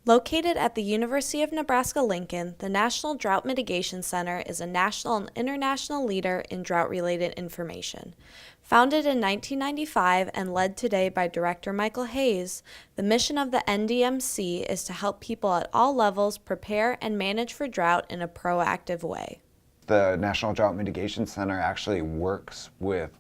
Located at the University of Nebraska-Lincoln, the National Drought Mitigation Center is a national and international leader in drought-related information. Founded in 1995 and led today by Director Michael Hayes, the mission of the NDMC is to help people at all levels prepare and manage for drought in a proactive way. The National Drought Mitigation Center actually works with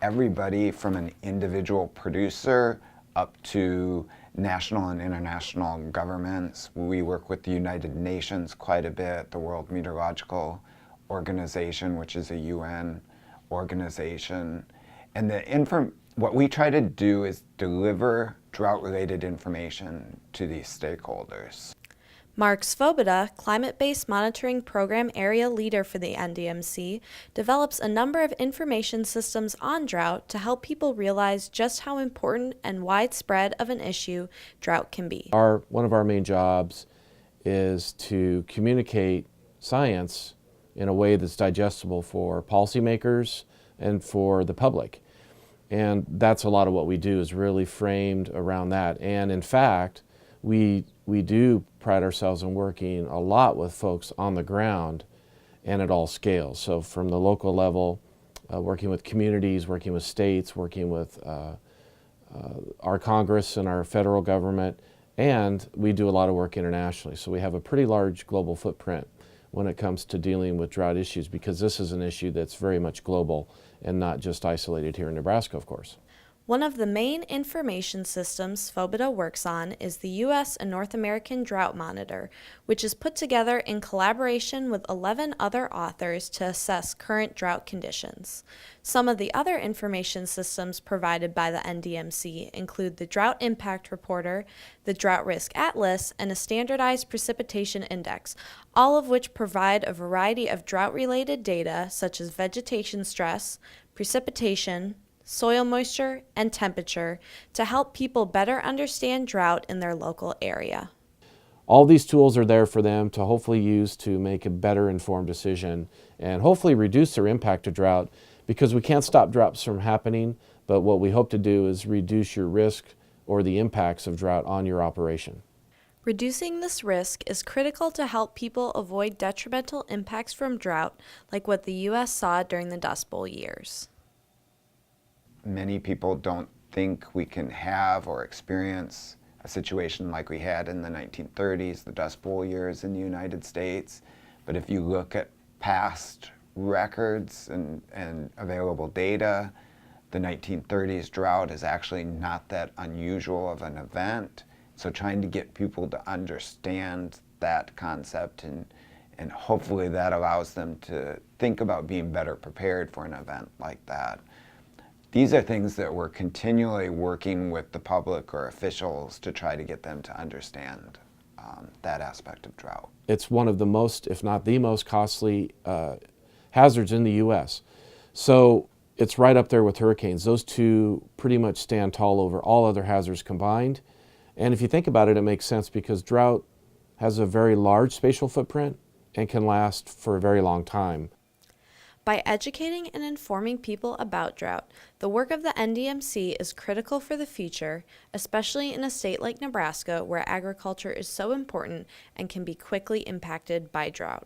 everybody from an individual producer up to national and international governments. We work with the United Nations quite a bit, the World Meteorological Organization, which is a UN organization. And what we try to do is deliver drought-related information to these stakeholders. Mark Svoboda, Climate-Based Monitoring Program Area Leader for the NDMC, develops a number of information systems on drought to help people realize just how important and widespread of an issue drought can be. One of our main jobs is to communicate science in a way that's digestible for policymakers and for the public. And that's a lot of what we do, is really framed around that. And in fact, we do pride ourselves in working a lot with folks on the ground and at all scales. So from the local level, working with communities, working with states, working with our Congress and our federal government, and we do a lot of work internationally. So we have a pretty large global footprint when it comes to dealing with drought issues, because this is an issue that's very much global and not just isolated here in Nebraska, of course. One of the main information systems Svoboda works on is the U.S. and North American Drought Monitor, which is put together in collaboration with 11 other authors to assess current drought conditions. Some of the other information systems provided by the NDMC include the Drought Impact Reporter, the Drought Risk Atlas, and a standardized precipitation index, all of which provide a variety of drought-related data such as vegetation stress, precipitation, soil moisture, and temperature to help people better understand drought in their local area. All these tools are there for them to hopefully use to make a better informed decision and hopefully reduce their impact to drought, because we can't stop droughts from happening, but what we hope to do is reduce your risk or the impacts of drought on your operation. Reducing this risk is critical to help people avoid detrimental impacts from drought, like what the U.S. saw during the Dust Bowl years. Many people don't think we can have or experience a situation like we had in the 1930s, the Dust Bowl years in the United States. But if you look at past records and available data, the 1930s drought is actually not that unusual of an event. So trying to get people to understand that concept and hopefully that allows them to think about being better prepared for an event like that. These are things that we're continually working with the public or officials to try to get them to understand that aspect of drought. It's one of the most, if not the most costly hazards in the U.S. So it's right up there with hurricanes. Those two pretty much stand tall over all other hazards combined. And if you think about it, it makes sense, because drought has a very large spatial footprint and can last for a very long time. By educating and informing people about drought, the work of the NDMC is critical for the future, especially in a state like Nebraska, where agriculture is so important and can be quickly impacted by drought.